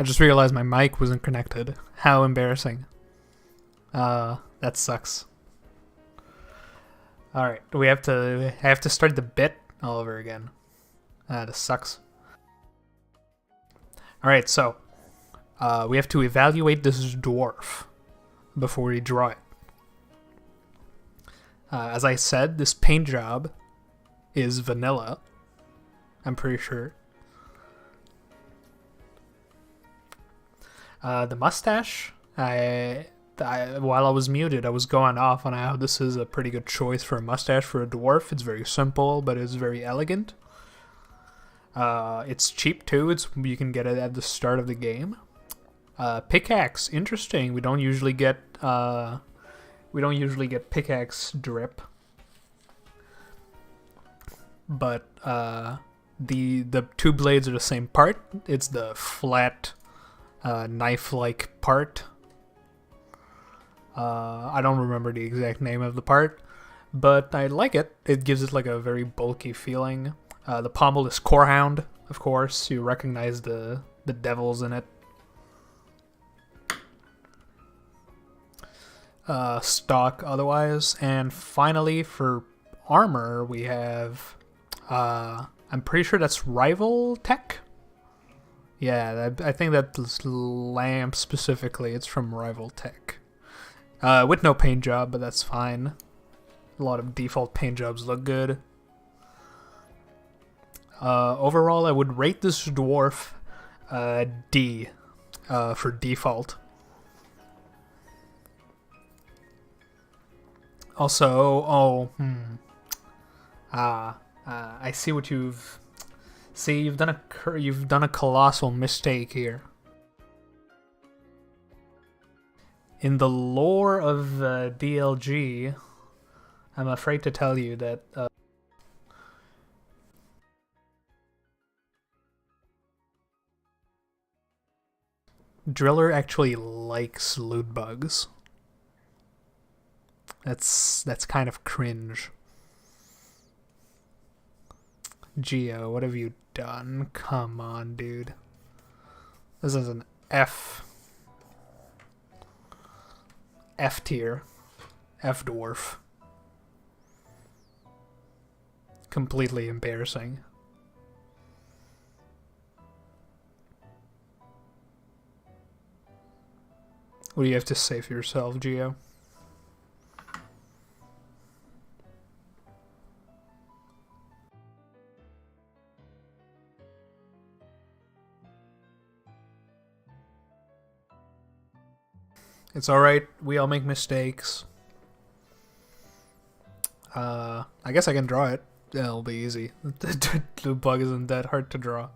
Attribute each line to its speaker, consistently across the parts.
Speaker 1: I just realized my mic wasn't connected. How embarrassing. That sucks. Alright, I have to start the bit all over again. This sucks. Alright, so, we have to evaluate this dwarf before we draw it. As I said, this paint job is vanilla. I'm pretty sure. The mustache, while I was muted, I was going off on how this is a pretty good choice for a mustache for a dwarf. It's very simple, but it's very elegant. It's cheap too. You can get it at the start of the game. Pickaxe, interesting. We don't usually get pickaxe drip. but the two blades are the same part. It's the flat knife-like part. I don't remember the exact name of the part, but I like it. It gives it like a very bulky feeling. The pommel is Corehound, of course. You recognize the devils in it. Stock otherwise. And finally, for armor, we have... I'm pretty sure that's Rival Tech? Yeah, I think that's lamp specifically. It's from Rival Tech. With no paint job, but that's fine. A lot of default paint jobs look good. Overall, I would rate this dwarf D for default. Also, I see what you've... See, you've done a colossal mistake here. In the lore of DLG, I'm afraid to tell you that Driller actually likes loot bugs. That's kind of cringe. Geo, what have you done? Come on, dude. This is an F. F tier. F dwarf. Completely embarrassing. What do you have to say for yourself, Geo? It's alright, we all make mistakes. I guess I can draw it. It'll be easy. The bug isn't that hard to draw.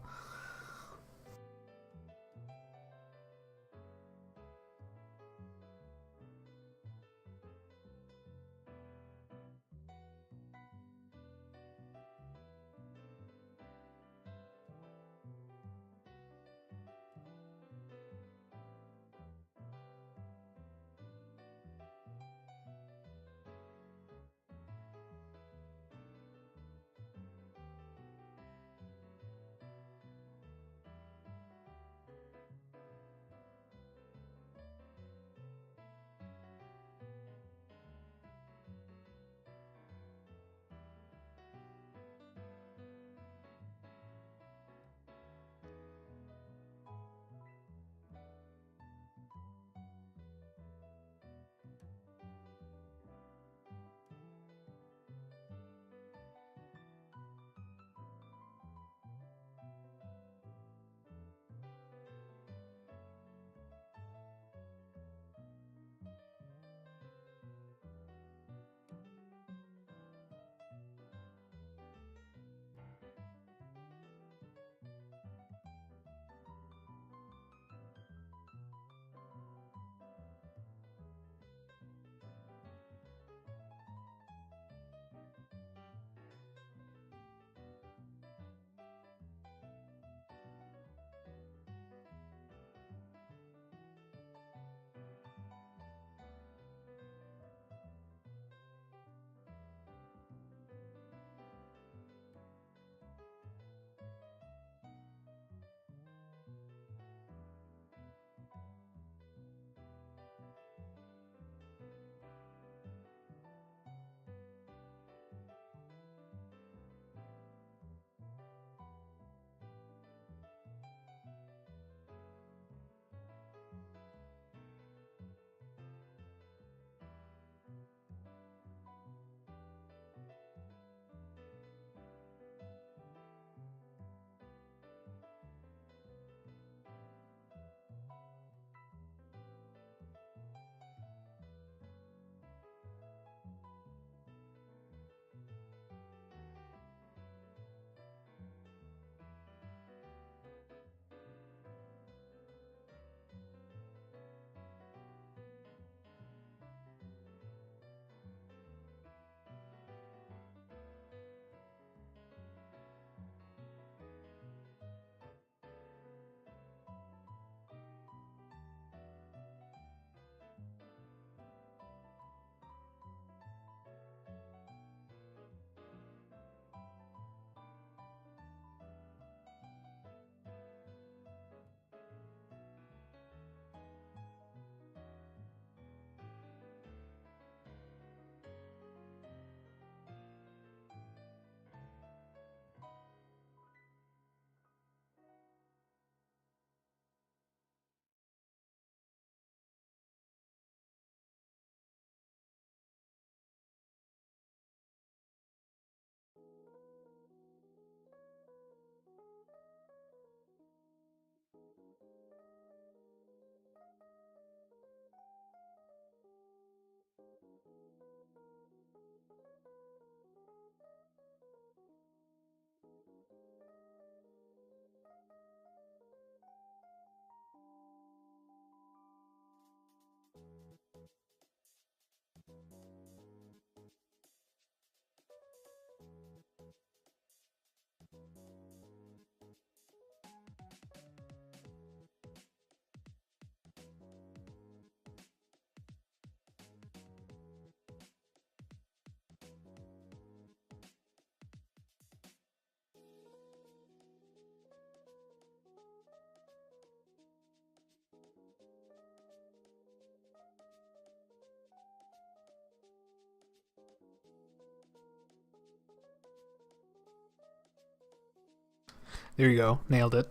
Speaker 1: There you go. Nailed it.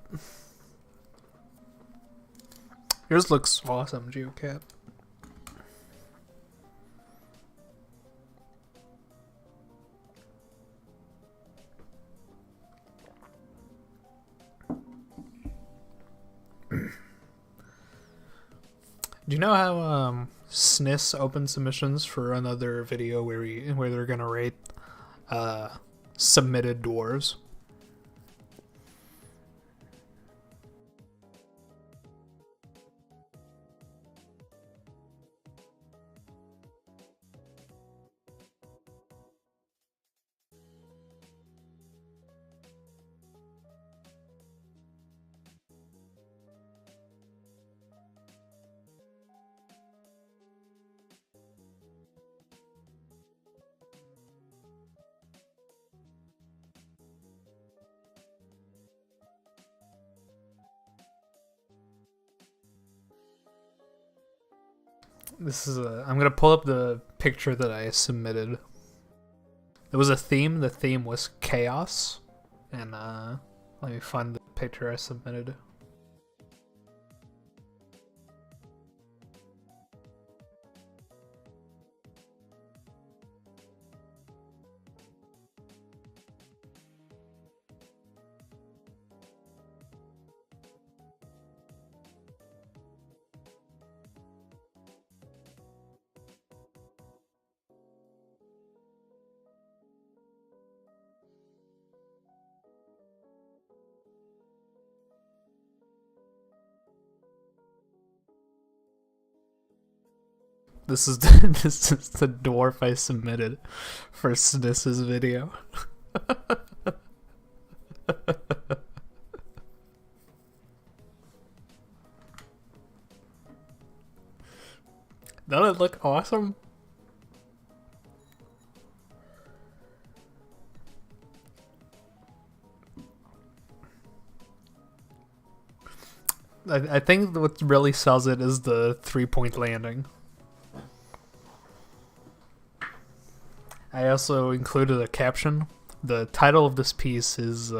Speaker 1: Yours looks awesome, Geocat. Do you know how SNIS opened submissions for another video where they're gonna rate submitted dwarves? I'm gonna pull up the picture that I submitted. There was a theme. The theme was chaos, and let me find the picture I submitted. This is this is the dwarf I submitted for SNIS's video. Doesn't it look awesome? I think what really sells it is the 3-point landing. I also included a caption. The title of this piece is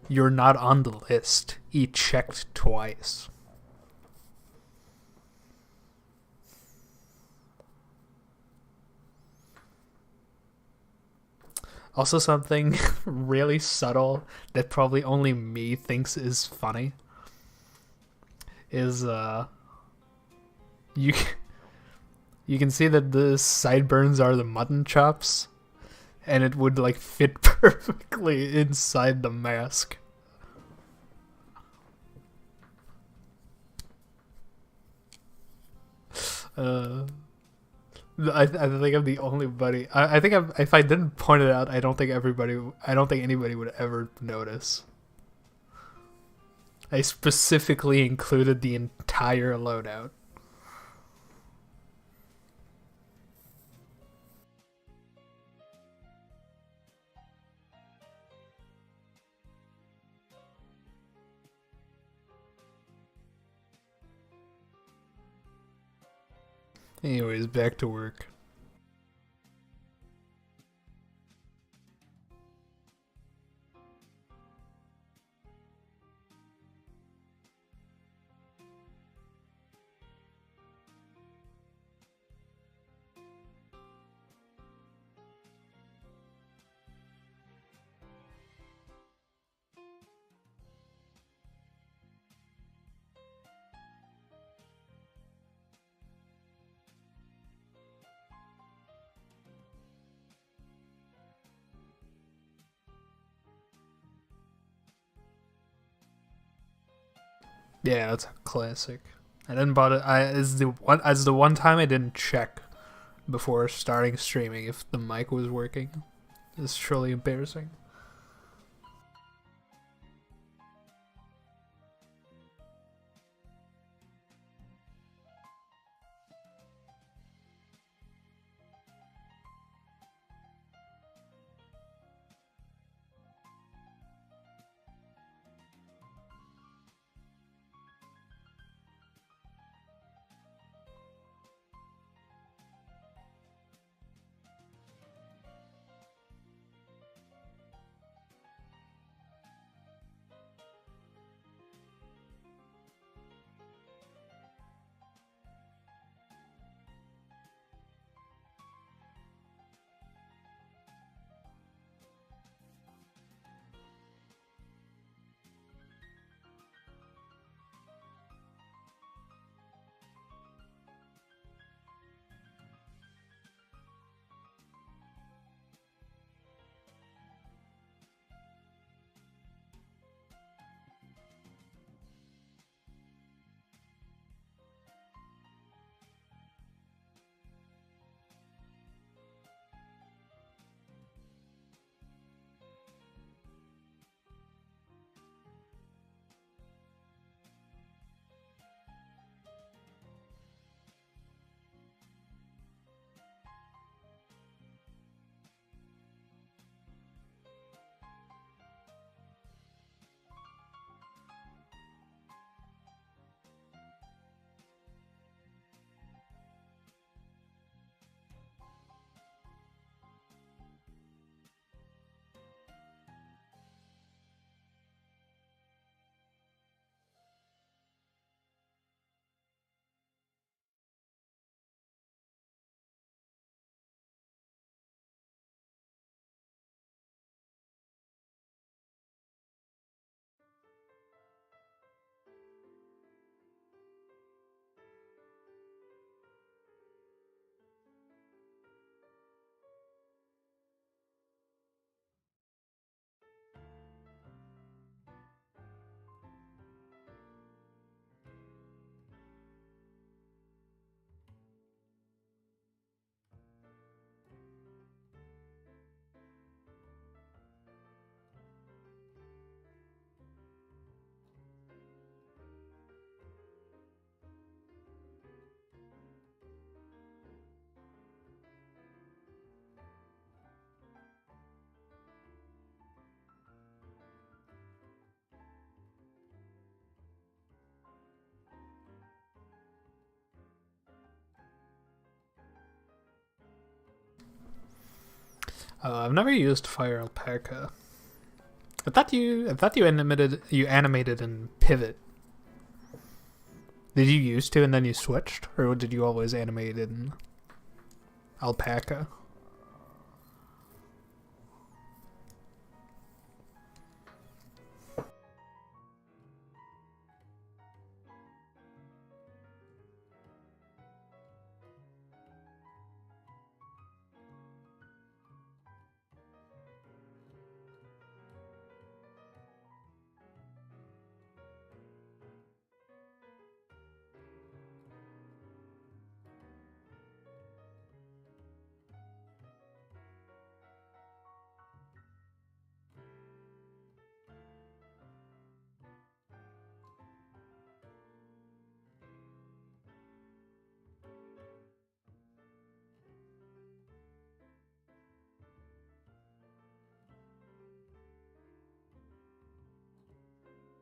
Speaker 1: "You're not on the list. Eat checked twice." Also, something really subtle that probably only me thinks is funny is you you can see that the sideburns are the mutton chops, and it would like fit perfectly inside the mask. I think I'm the only buddy. I think if I didn't point it out, I don't think anybody would ever notice. I specifically included the entire loadout. Anyways, back to work. Yeah, that's a classic. I didn't bought it. I as the one time I didn't check before starting streaming if the mic was working. It's truly embarrassing. I've never used Fire Alpaca. I thought you animated in Pivot. Did you used to and then you switched, or did you always animate in Alpaca?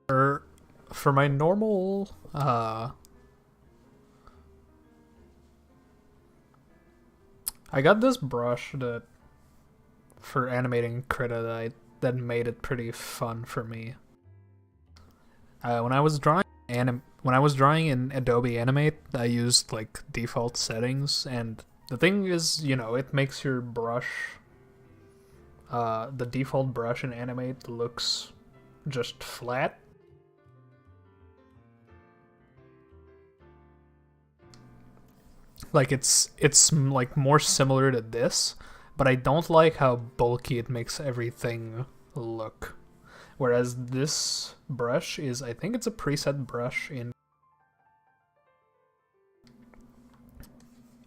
Speaker 1: For for my normal I got this brush that for animating Krita that made it pretty fun for me. When I was drawing when I was drawing in Adobe Animate, I used like default settings, and the thing is, it makes your brush, the default brush in Animate looks just flat. Like it's like more similar to this, but I don't like how bulky it makes everything look. Whereas this brush is, I think it's a preset brush in,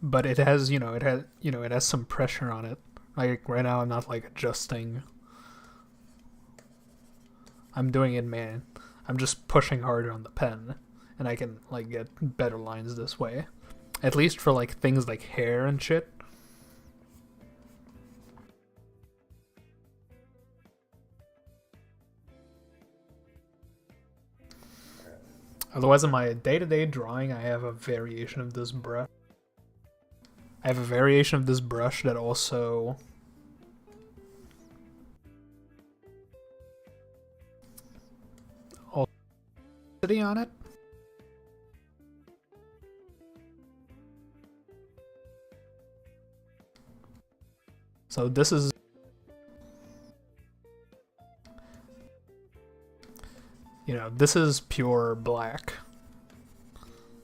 Speaker 1: but it has, it has some pressure on it. Like right now I'm not like adjusting. I'm doing it, man. I'm just pushing harder on the pen, and I can like get better lines this way. At least for like things like hair and shit. Otherwise, in my day-to-day drawing, I have a variation of this brush. I have a variation of this brush that also on it. So this is, this is pure black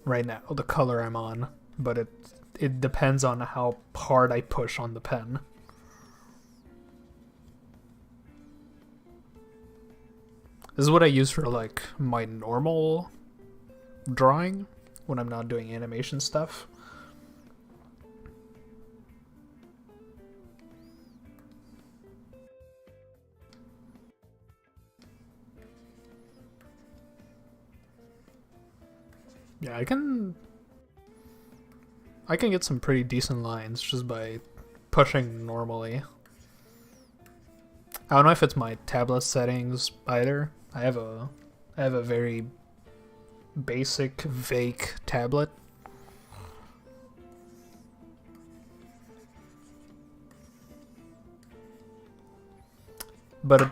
Speaker 1: right now, the color I'm on, but it depends on how hard I push on the pen. This is what I use for like my normal drawing when I'm not doing animation stuff. Yeah, I can get some pretty decent lines just by pushing normally. I don't know if it's my tablet settings either. I have a very basic, vague tablet. But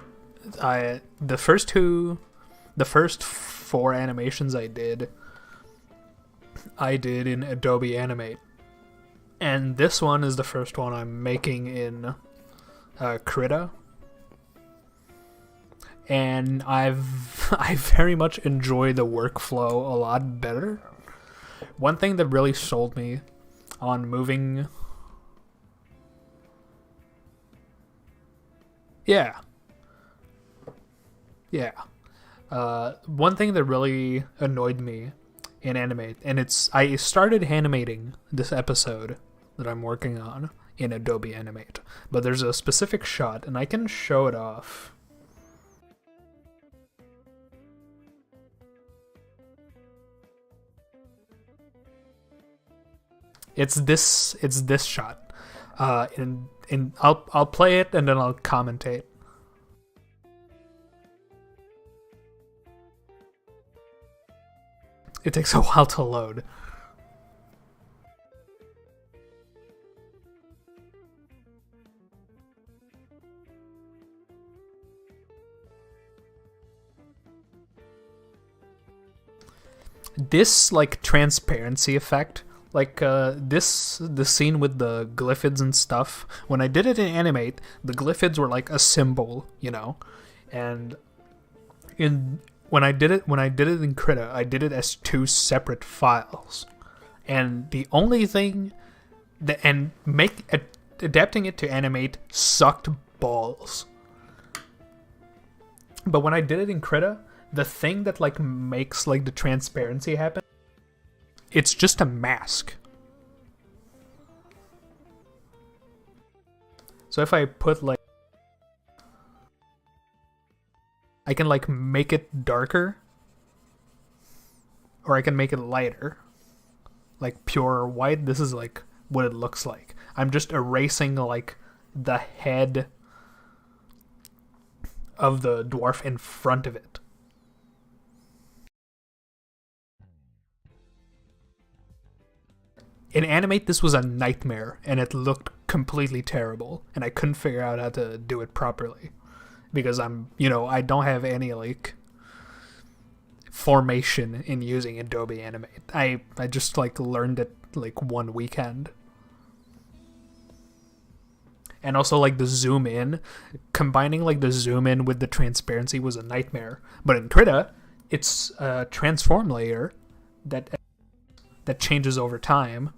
Speaker 1: the first 4 animations I did in Adobe Animate. And this one is the first one I'm making in Krita. And I very much enjoy the workflow a lot better. One thing that really sold me on moving... Yeah. One thing that really annoyed me in Animate, and I started animating this episode that I'm working on in Adobe Animate, but there's a specific shot, and I can show it off. It's this shot, and I'll play it and then I'll commentate. It takes a while to load. This like transparency effect, like the scene with the glyphids and stuff. When I did it in Animate, the glyphids were like a symbol, and when I did it in Krita, I did it as 2 separate files, and the only thing adapting it to Animate sucked balls. But when I did it in Krita, the thing that like makes like the transparency happen, it's just a mask. So if I put like, I can like make it darker, or I can make it lighter, like pure white. This is like what it looks like. I'm just erasing like the head of the dwarf in front of it. In Animate, this was a nightmare, and it looked completely terrible, and I couldn't figure out how to do it properly. Because I don't have any, like, formation in using Adobe Animate. I just, like, learned it, like, one weekend. And also, like, the zoom in, combining, like, the zoom in with the transparency was a nightmare. But in Krita, it's a transform layer that changes over time.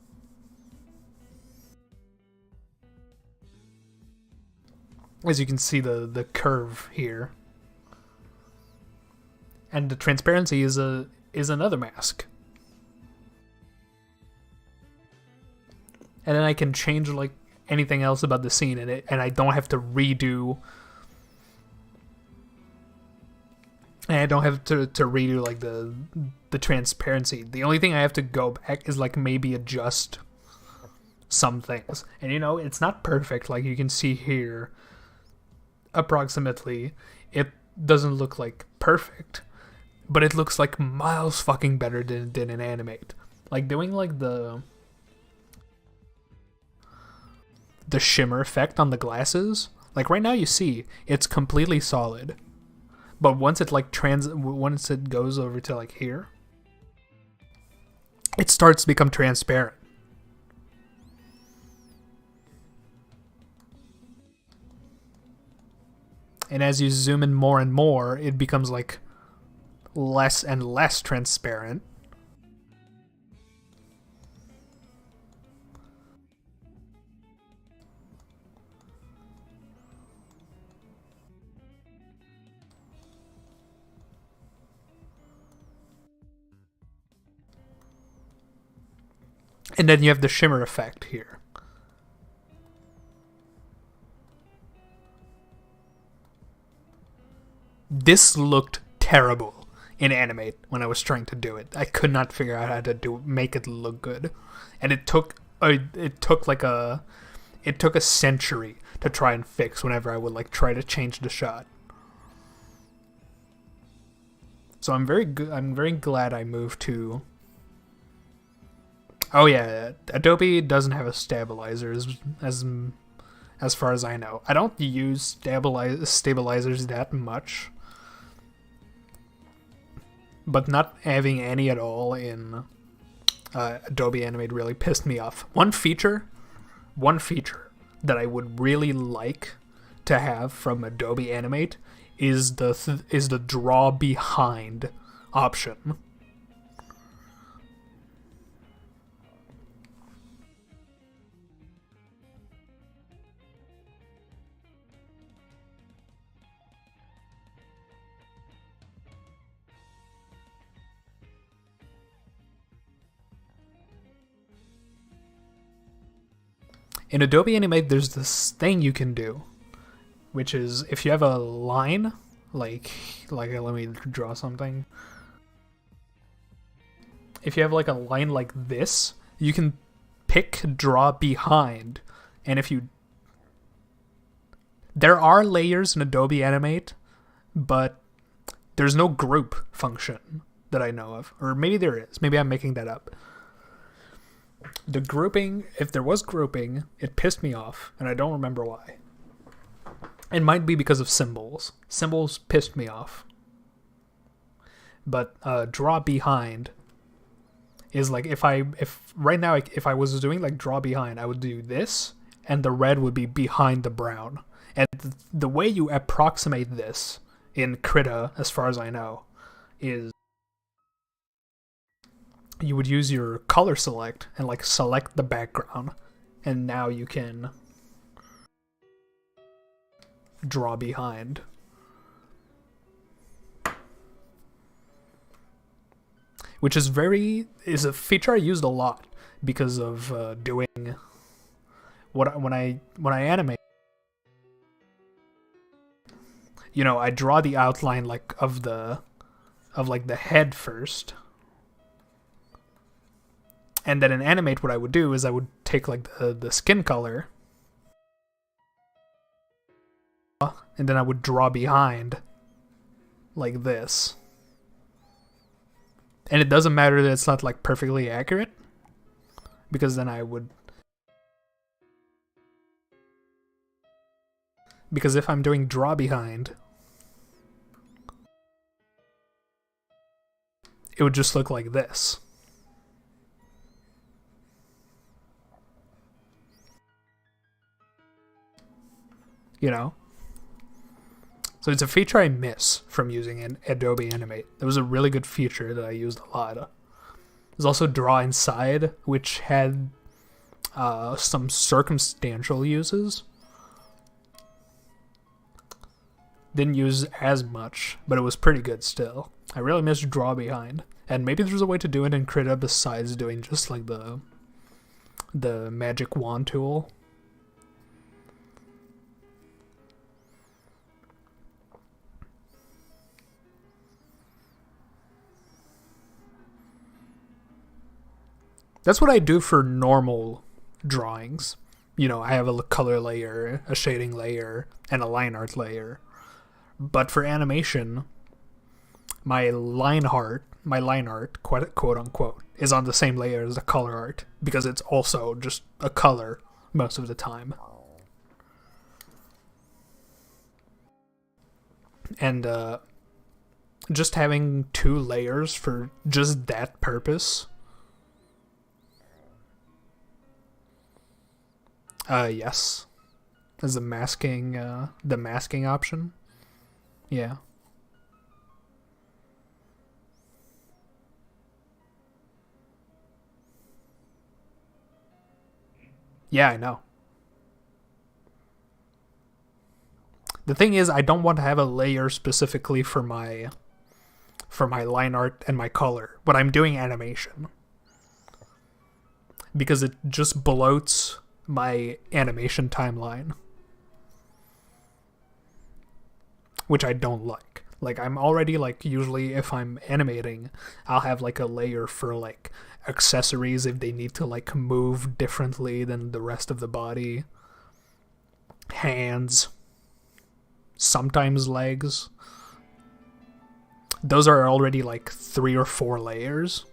Speaker 1: As you can see the curve here. And the transparency is another mask. And then I can change like anything else about the scene in it, and I don't have to redo. And I don't have to redo like the transparency. The only thing I have to go back is like maybe adjust some things. And you know, it's not perfect. Like you can see here, approximately, it doesn't look like perfect, but it looks like miles fucking better than an animate. Like doing like the shimmer effect on the glasses. Like right now you see it's completely solid. But once it like once it goes over to like here, it starts to become transparent. And as you zoom in more and more, it becomes like less and less transparent. And then you have the shimmer effect here. This looked terrible in Animate when I was trying to do it. I could not figure out how to make it look good. And it took a century to try and fix whenever I would like try to change the shot. So I'm very glad I moved to. Oh yeah, Adobe doesn't have a stabilizer as far as I know. I don't use stabilizers that much, but not having any at all in Adobe Animate really pissed me off. One feature that I would really like to have from Adobe Animate is the draw behind option. In Adobe Animate, there's this thing you can do, which is if you have a line, like let me draw something. If you have like a line like this, you can pick draw behind, and there are layers in Adobe Animate, but there's no group function that I know of, or maybe there is. Maybe I'm making that up. The grouping, if there was grouping, it pissed me off, and I don't remember why. It might be because of symbols. Symbols pissed me off. But draw behind is like if right now if I was doing like draw behind, I would do this, and the red would be behind the brown. And the way you approximate this in Krita, as far as I know, is you would use your color select and like select the background, and now you can draw behind. Which is a feature I used a lot because of doing when I animate. You know, I draw the outline like of the head first. And then in Animate, what I would do is I would take like the skin color, and then I would draw behind like this. And it doesn't matter that it's not like perfectly accurate, because then because if I'm doing draw behind, it would just look like this. You know? So it's a feature I miss from using Adobe Animate. It was a really good feature that I used a lot. There's also Draw Inside, which had some circumstantial uses. Didn't use as much, but it was pretty good still. I really miss draw behind. And maybe there's a way to do it in Krita besides doing just like the magic wand tool. That's what I do for normal drawings. You know, I have a color layer, a shading layer, and a line art layer. But for animation, my line art, quote unquote, is on the same layer as the color art because it's also just a color most of the time. And just having 2 layers for just that purpose. Yes. As the masking option. Yeah. Yeah, I know. The thing is, I don't want to have a layer specifically for my line art and my color when I'm doing animation. Because it just bloats my animation timeline. Which I don't like. Like, I'm already, like, usually if I'm animating, I'll have, like, a layer for, like, accessories if they need to, like, move differently than the rest of the body. Hands. Sometimes legs. Those are already, like, 3 or 4 layers.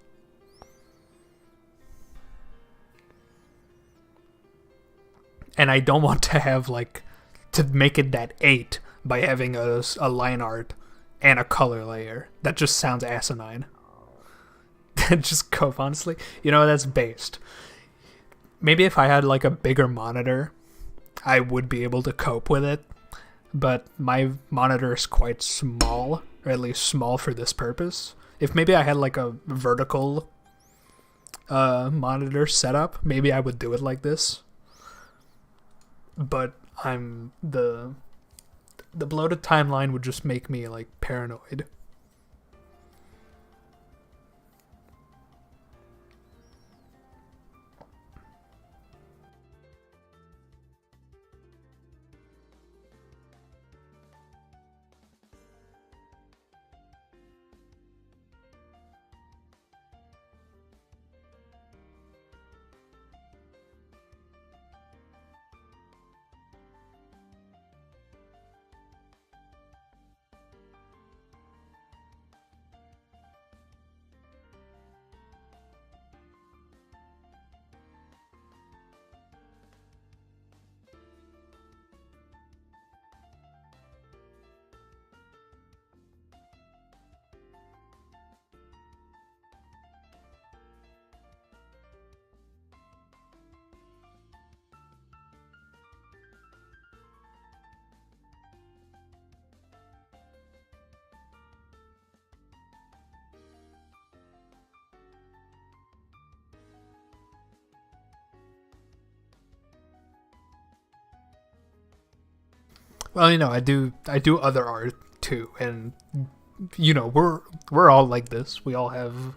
Speaker 1: And I don't want to have, like, to make it that 8 by having a line art and a color layer. That just sounds asinine. Just cope, honestly. You know, that's based. Maybe if I had, like, a bigger monitor, I would be able to cope with it. But my monitor is quite small, or at least small for this purpose. If maybe I had, like, a vertical monitor setup, maybe I would do it like this. But the bloated timeline would just make me, like, paranoid. Well, you know, I do other art too, and you know, we're all like this. We all have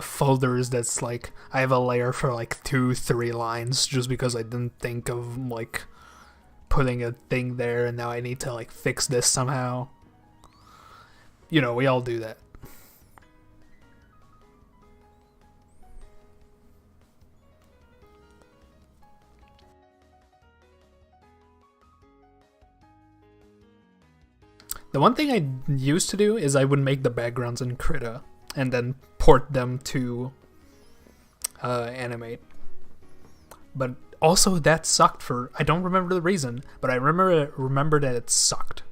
Speaker 1: folders that's like I have a layer for like 2-3 lines just because I didn't think of like putting a thing there, and now I need to like fix this somehow. You know, we all do that. The one thing I used to do is I would make the backgrounds in Krita and then port them to animate. But also that sucked for I don't remember the reason, but I remember that it sucked.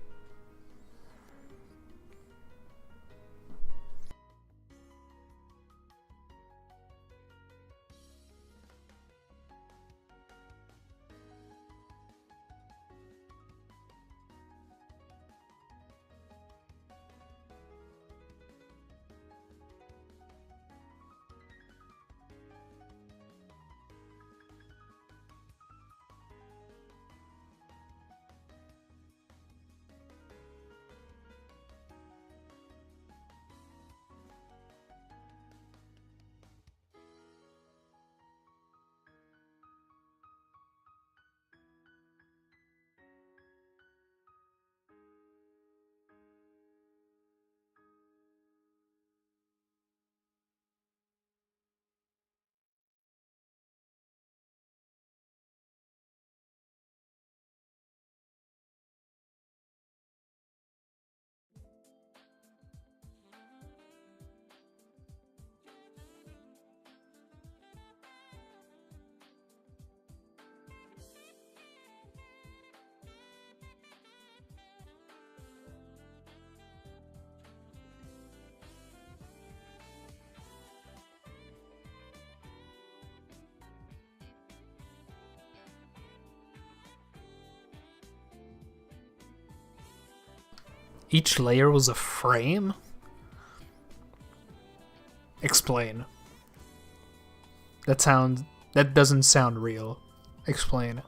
Speaker 1: Each layer was a frame? Explain. That doesn't sound real. Explain.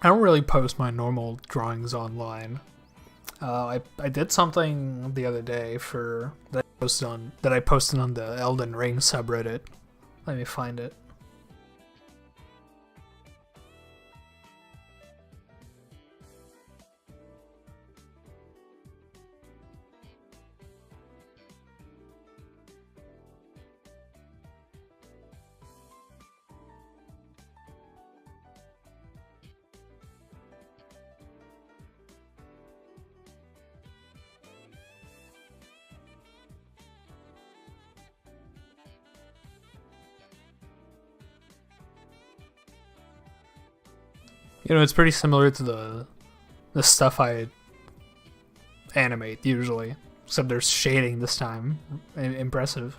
Speaker 1: I don't really post my normal drawings online. I did something the other day for that I posted on the Elden Ring subreddit. Let me find it. You know, it's pretty similar to the stuff I animate usually, except there's shading this time. Impressive.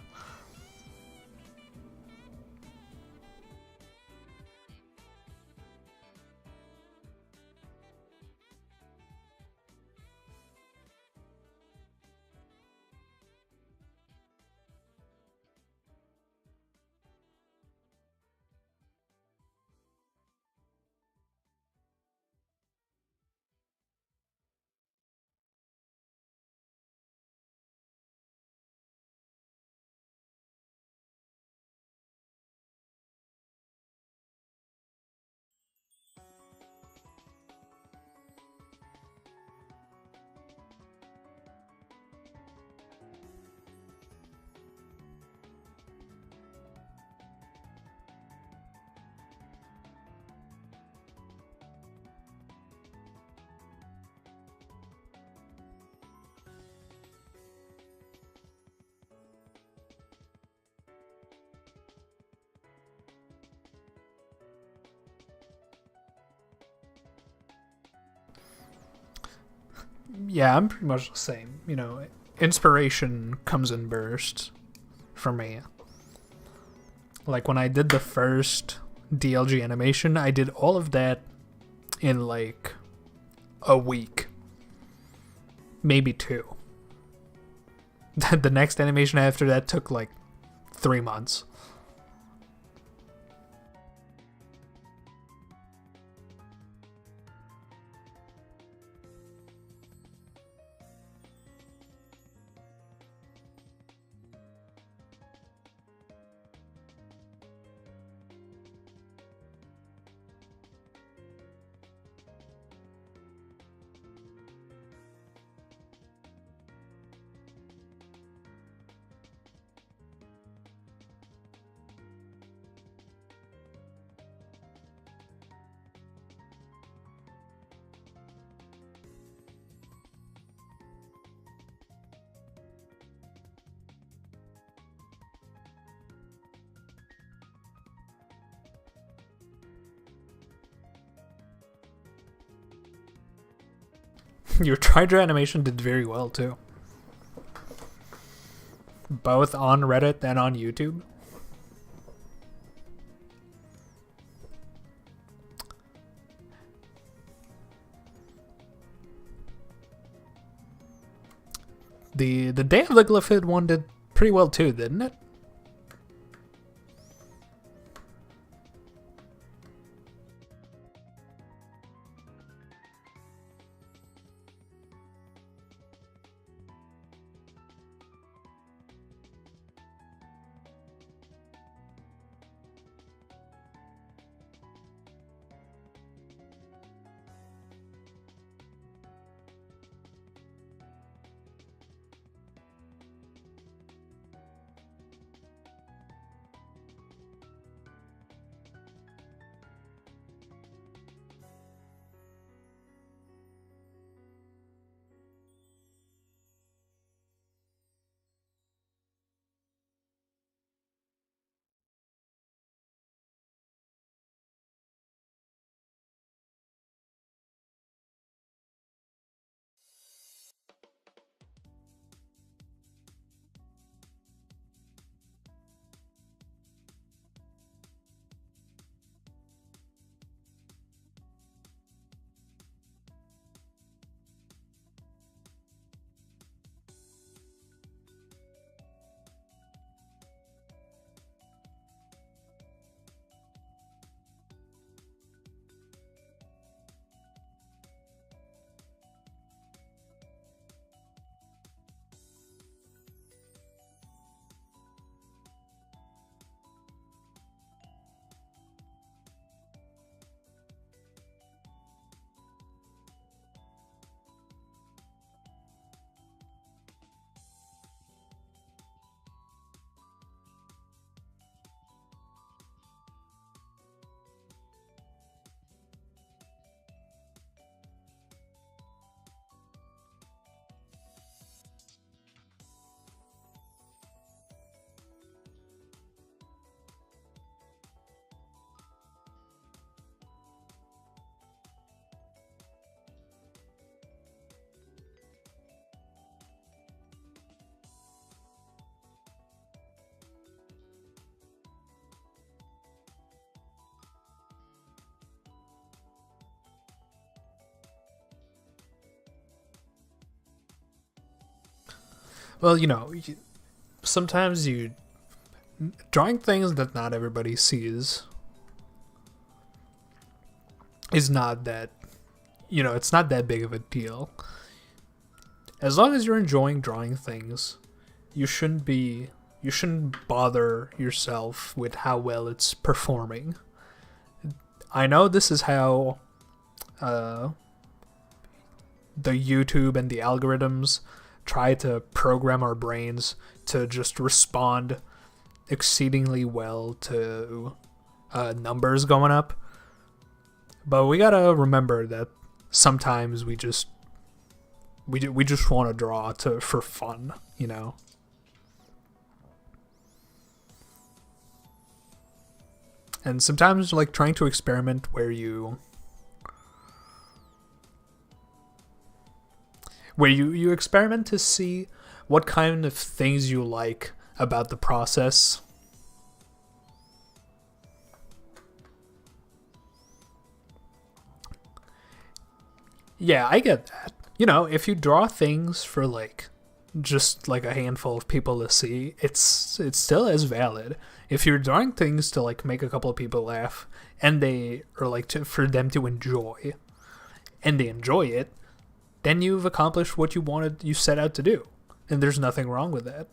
Speaker 1: Yeah, I'm pretty much the same. You know, inspiration comes in bursts for me. Like when I did the first DLG animation, I did all of that in like a week, maybe two. The next animation after that took like 3 months. Your Tridra animation did very well too, both on Reddit and on YouTube. The Day of the Glyphid one did pretty well too, didn't it? Well, you know, sometimes you drawing things that not everybody sees is not that, you know, it's not that big of a deal. As long as you're enjoying drawing things, you shouldn't bother yourself with how well it's performing. I know this is how uh, the YouTube and the algorithms try to program our brains to just respond exceedingly well to numbers going up. But we gotta remember that sometimes we just want to draw to for fun, you know. And sometimes like trying to experiment where you experiment to see what kind of things you like about the process. Yeah, I get that. You know, if you draw things for like just like a handful of people to see, it's still as valid. If you're drawing things to like make a couple of people laugh and they or like for them to enjoy and they enjoy it, then you've accomplished what you set out to do. And there's nothing wrong with that.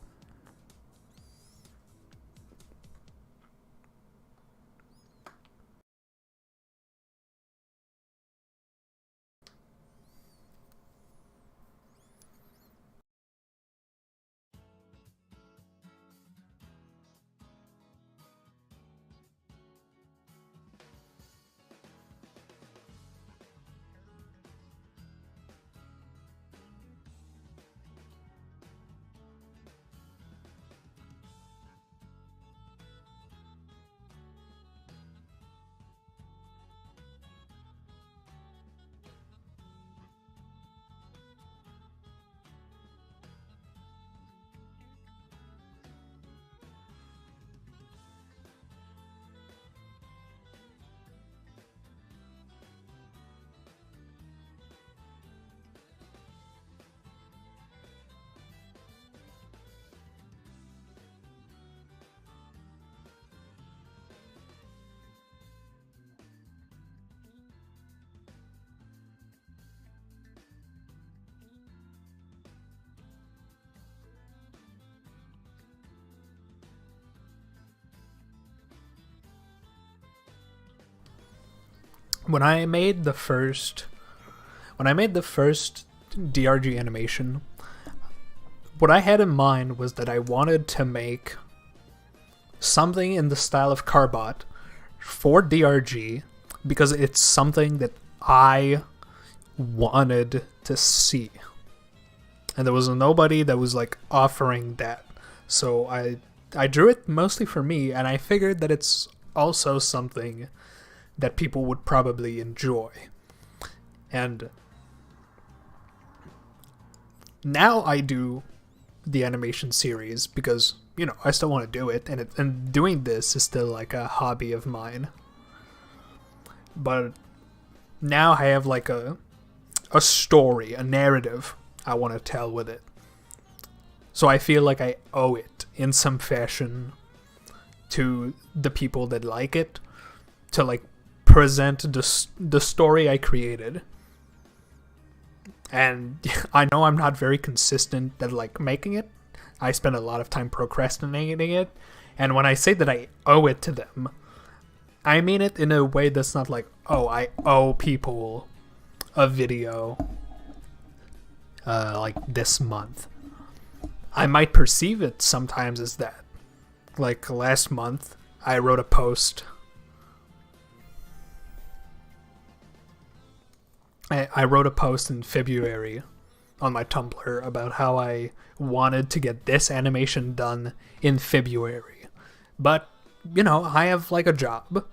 Speaker 1: When I made the first DRG animation, what I had in mind was that I wanted to make something in the style of Carbot for DRG because it's something that I wanted to see. And there was nobody that was like offering that. So I drew it mostly for me, and I figured that it's also something that people would probably enjoy. And now I do the animation series because, you know, I still want to do it, and doing this is still like a hobby of mine. But now I have like a story, a narrative I want to tell with it. So I feel like I owe it in some fashion to the people that like it to like present the story I created. And I know I'm not very consistent at like making it. I spend a lot of time procrastinating it. And when I say that I owe it to them, I mean it in a way that's not like, oh, I owe people a video like this month. I might perceive it sometimes as that. Like last month, I wrote a post. I wrote a post in February on my Tumblr about how I wanted to get this animation done in February. But, you know, I have like a job,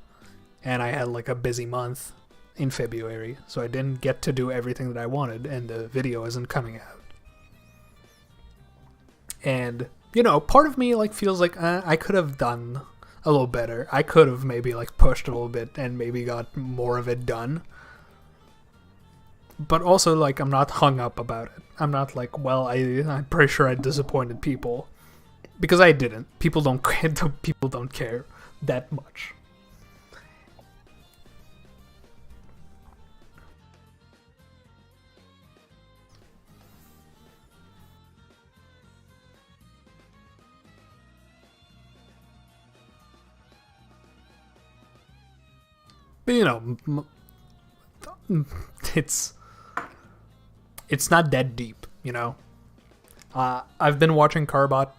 Speaker 1: and I had like a busy month in February, so I didn't get to do everything that I wanted, and the video isn't coming out. And, you know, part of me like feels like I could have done a little better. I could have maybe like pushed a little bit and maybe got more of it done. But also, like, I'm not hung up about it. I'm not like, well, I'm pretty sure I disappointed people. Because I didn't. People don't care that much. But, you know, it's not that deep, you know. I've been watching Carbot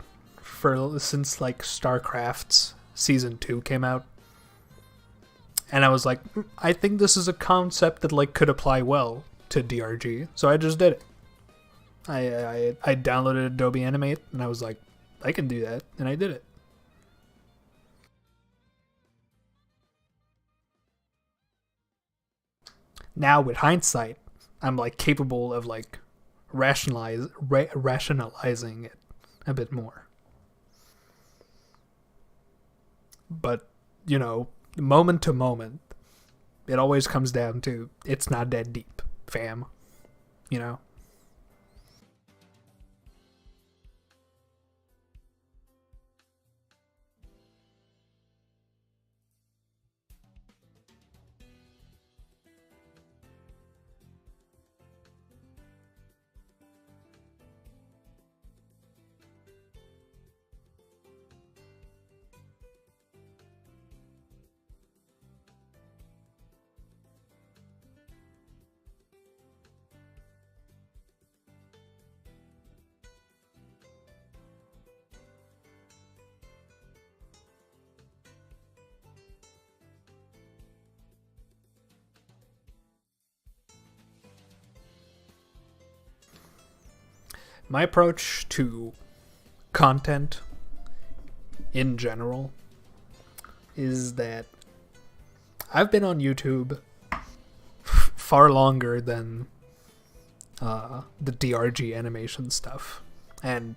Speaker 1: since like StarCraft's season 2 came out, and I was like, I think this is a concept that like could apply well to DRG, so I just did it. I downloaded Adobe Animate, and I was like, I can do that, and I did it. Now with hindsight, I'm like capable of like rationalizing it a bit more. But, moment to moment, it always comes down to it's not that deep, fam. You know? My approach to content in general is that I've been on YouTube far longer than the DRG animation stuff, and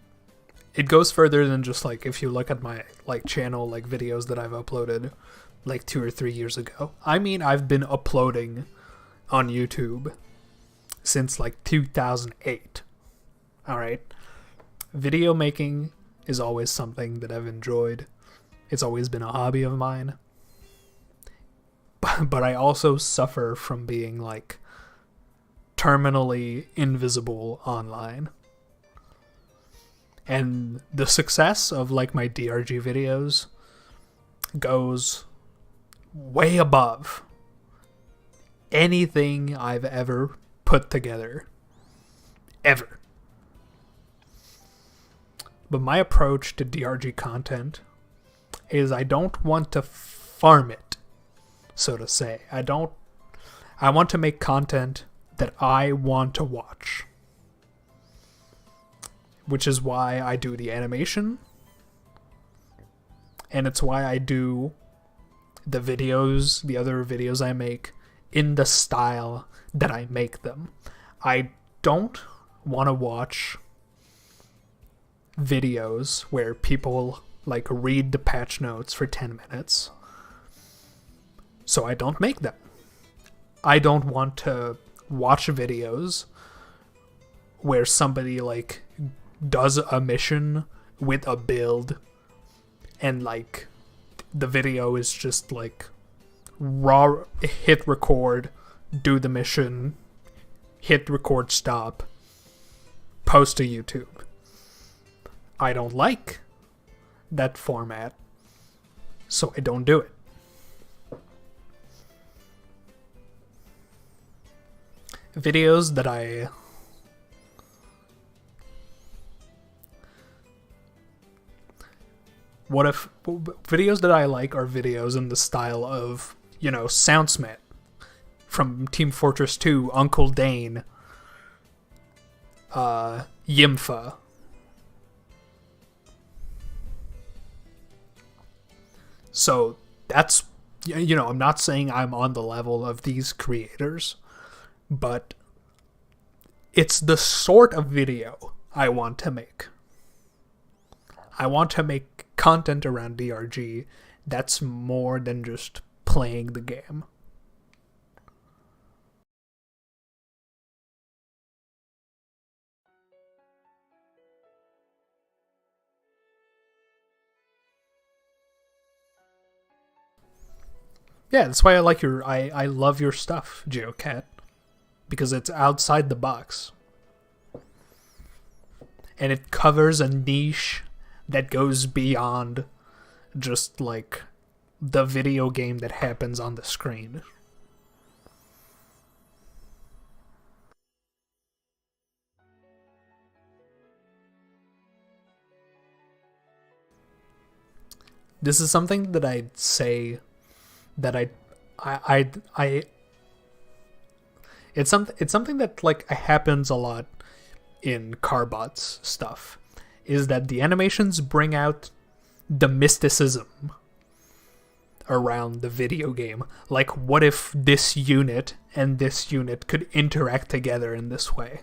Speaker 1: it goes further than just like if you look at my channel videos that I've uploaded 2 or 3 years ago. I mean, I've been uploading on YouTube since 2008. All right. Video making is always something that I've enjoyed. It's always been a hobby of mine. But I also suffer from being terminally invisible online. And the success of my DRG videos goes way above anything I've ever put together. Ever. But my approach to DRG content is I don't want to farm it, so to say. I want to make content that I want to watch. Which is why I do the animation. And it's why I do the other videos I make in the style that I make them. I don't want to watch videos where people read the patch notes for 10 minutes. So I don't make them. I don't want to watch videos where somebody does a mission with a build and the video is just raw, hit record, do the mission, hit record, stop, post to YouTube. I don't like that format, so I don't do it. Videos that videos that I like are videos in the style of, Soundsmith from Team Fortress 2, Uncle Dane, Yimfa. So that's, I'm not saying I'm on the level of these creators, but it's the sort of video I want to make. I want to make content around DRG that's more than just playing the game. Yeah, that's why I love your stuff, GeoCat. Because it's outside the box. And it covers a niche that goes beyond just the video game that happens on the screen. This is something that I'd say that it's something that happens a lot in Carbot's stuff, is that the animations bring out the mysticism around the video game. What if this unit and this unit could interact together in this way?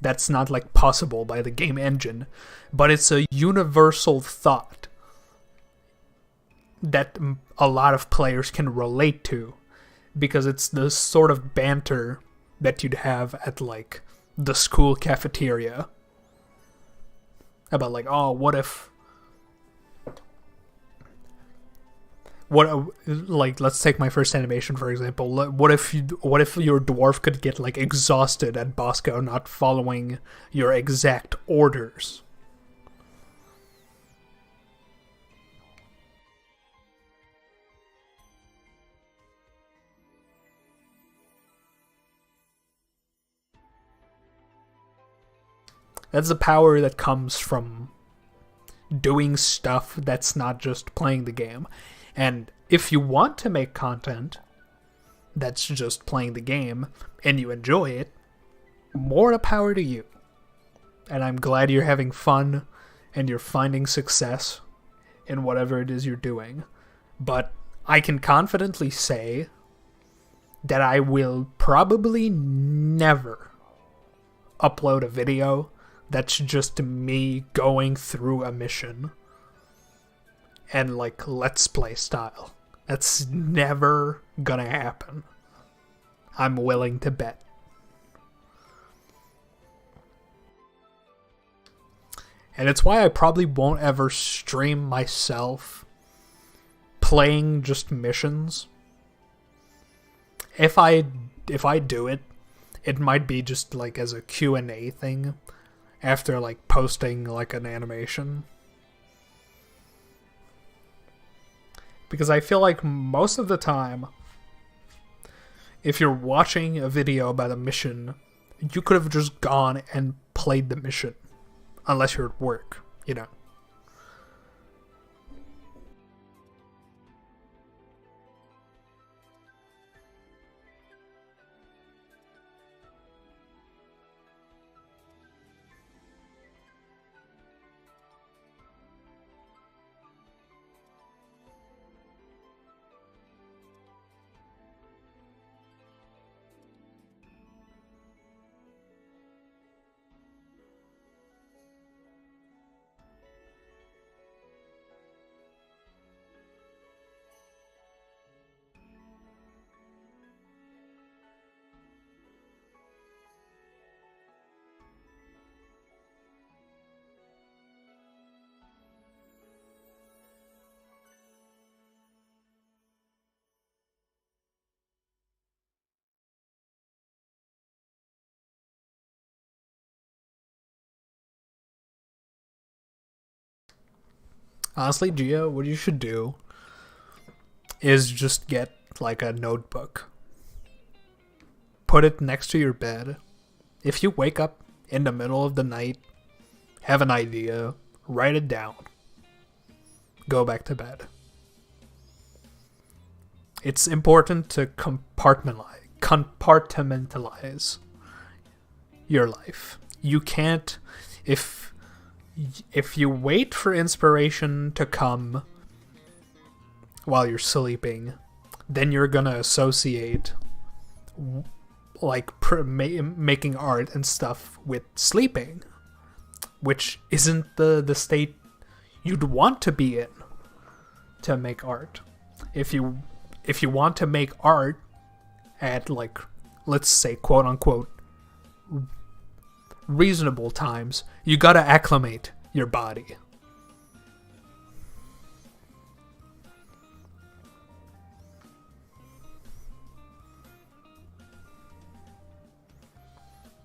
Speaker 1: That's not like possible by the game engine, but it's a universal thought that a lot of players can relate to, because it's the sort of banter that you'd have at like the school cafeteria about like, oh, like, let's take my first animation for example. What if your dwarf could get like exhausted at Bosco not following your exact orders? That's the power that comes from doing stuff that's not just playing the game. And if you want to make content that's just playing the game and you enjoy it, more the power to you. And I'm glad you're having fun and you're finding success in whatever it is you're doing. But I can confidently say that I will probably never upload a video that's just me going through a mission and like let's play style. That's never gonna happen. I'm willing to bet. And it's why I probably won't ever stream myself playing just missions. If I do it, it might be just like as a Q&A thing after like posting like an animation. Because I feel like most of the time, if you're watching a video about a mission, you could have just gone and played the mission. Unless you're at work, you know. Honestly, Gia, what you should do is just get like a notebook. Put it next to your bed. If you wake up in the middle of the night, have an idea, write it down. Go back to bed. It's important to compartmentalize your life. You can't, if you wait for inspiration to come while you're sleeping, then you're gonna associate like making art and stuff with sleeping, which isn't the state you'd want to be in to make art. If you want to make art at like, let's say, quote unquote reasonable times, you gotta acclimate your body.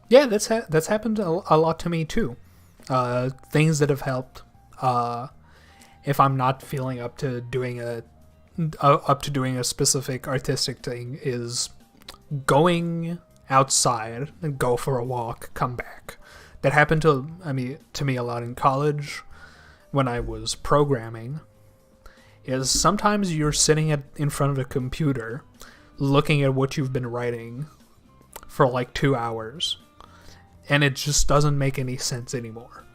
Speaker 1: Yeah, that's happened a lot to me too. Things that have helped. If I'm not feeling up to doing a specific artistic thing, is going outside and go for a walk, come back. That happened to me a lot in college when I was programming. Is sometimes you're sitting in front of a computer looking at what you've been writing for like 2 hours, and it just doesn't make any sense anymore.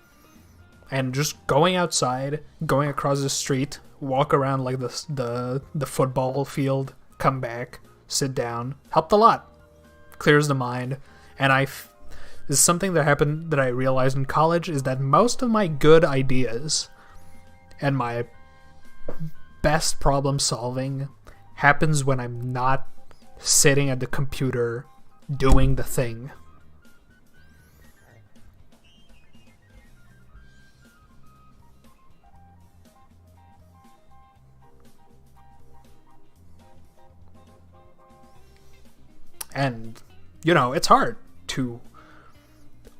Speaker 1: And just going outside, going across the street, walk around like the football field, come back, sit down, helped a lot. Clears the mind. And This is something that happened that I realized in college, is that most of my good ideas and my best problem solving happens when I'm not sitting at the computer doing the thing. And, you know, it's hard to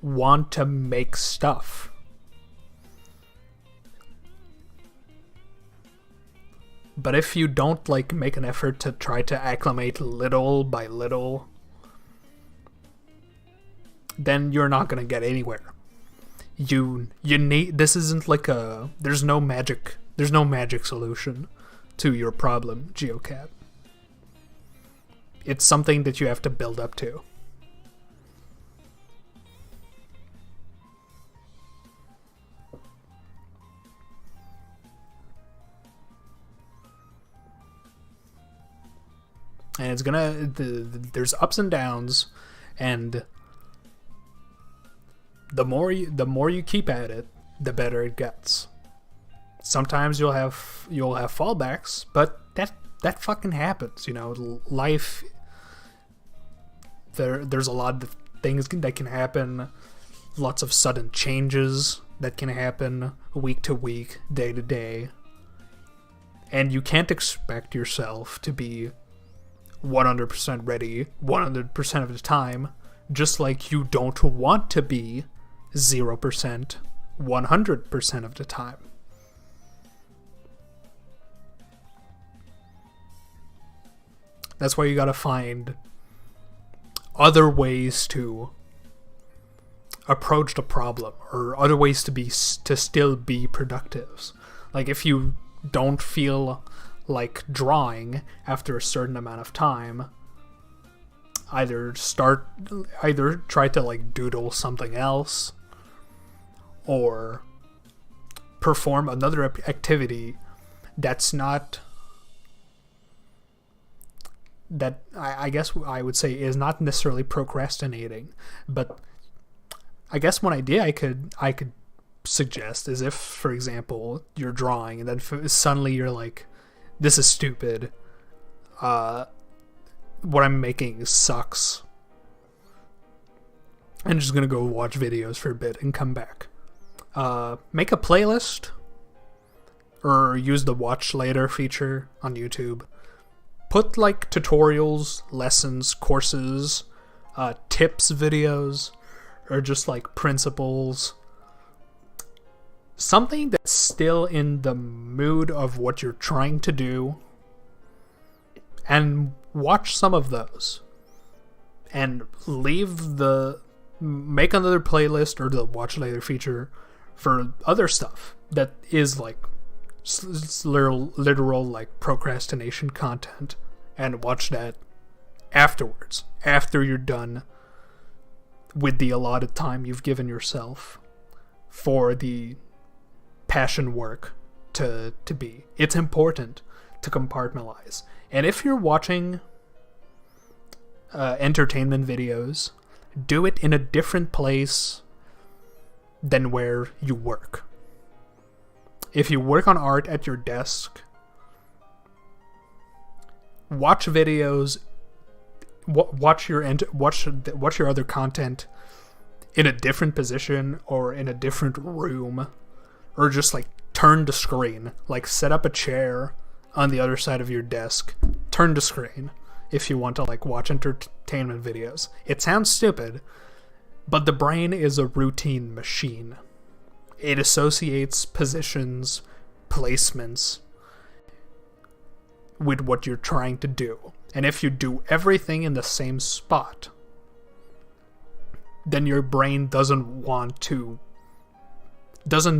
Speaker 1: want to make stuff. But if you don't, like, make an effort to try to acclimate little by little, then you're not gonna get anywhere. You need, this isn't like a, there's no magic solution to your problem, GeoCat. It's something that you have to build up to. And it's gonna, there's ups and downs, and the more you keep at it, the better it gets. Sometimes you'll have fallbacks, but that fucking happens, you know. Life, there's a lot of things that can happen, lots of sudden changes that can happen week to week, day to day, and you can't expect yourself to be 100% ready 100% of the time, just like you don't want to be 0% 100% of the time. That's why you gotta find other ways to approach the problem, or other ways to still be productive. Like, if you don't feel like drawing after a certain amount of time, either try to like doodle something else, or perform another activity that's not, that I guess I would say is not necessarily procrastinating. But I guess one idea I could suggest is, if, for example, you're drawing and then suddenly you're like, this is stupid, what I'm making sucks, I'm just gonna go watch videos for a bit and come back. Make a playlist, or use the watch later feature on YouTube. Put like tutorials, lessons, courses, tips videos, or just like principles. Something that's still in the mood of what you're trying to do, and watch some of those. And make another playlist or the watch later feature for other stuff that is like literal like procrastination content, and watch that afterwards, after you're done with the allotted time you've given yourself for the passion work to be. It's important to compartmentalize. And if you're watching entertainment videos, do it in a different place than where you work. If you work on art at your desk, watch videos, watch your other content in a different position, or in a different room, or just like turn the screen. Like, set up a chair on the other side of your desk, turn the screen if you want to like watch entertainment videos. It sounds stupid, but the brain is a routine machine. It associates positions, placements with what you're trying to do. And if you do everything in the same spot, then your brain doesn't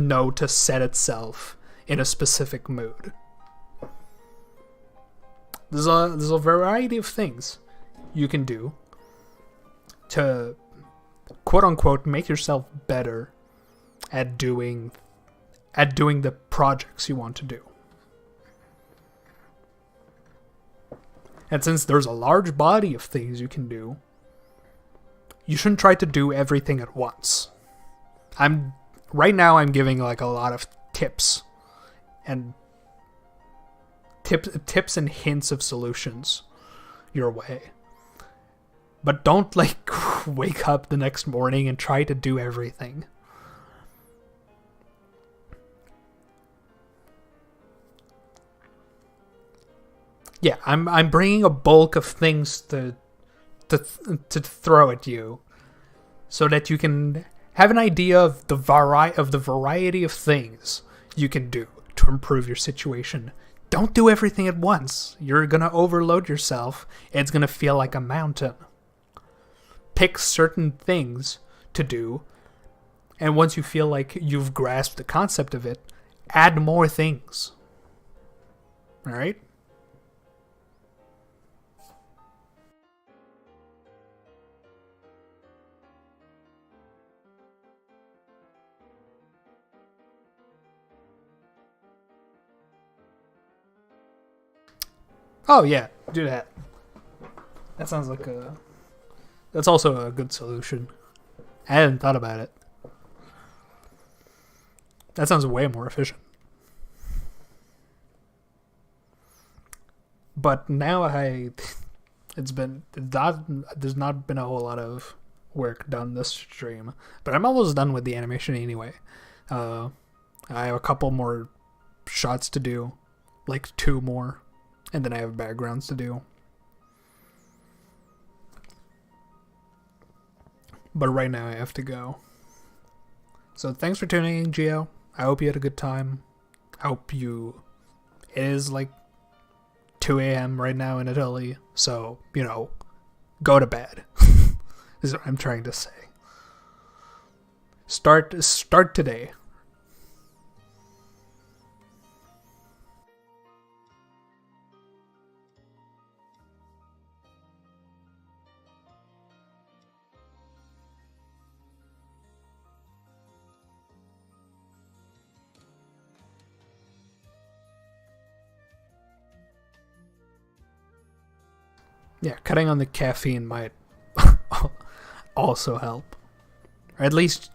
Speaker 1: know to set itself in a specific mood. There's a variety of things you can do to, quote unquote, make yourself better at doing the projects you want to do. And since there's a large body of things you can do, you shouldn't try to do everything at once. Right now I'm giving like a lot of tips and tips and hints of solutions your way. But don't like wake up the next morning and try to do everything. Yeah, I'm bringing a bulk of things to throw at you, so that you can have an idea of the variety of things you can do to improve your situation. Don't do everything at once. You're gonna overload yourself. It's gonna feel like a mountain. Pick certain things to do, and once you feel like you've grasped the concept of it, add more things. Alright? Oh yeah, do that. That sounds like a... That's also a good solution. I hadn't thought about it. That sounds way more efficient. But now there's not been a whole lot of work done this stream, but I'm almost done with the animation anyway. I have a couple more shots to do, like 2 more, and then I have backgrounds to do. But right now I have to go. So thanks for tuning in, Gio. I hope you had a good time. I hope you... It is like 2 a.m. right now in Italy, so, you know, go to bed. Is what I'm trying to say. Start today. Yeah, cutting on the caffeine might also help. Or at least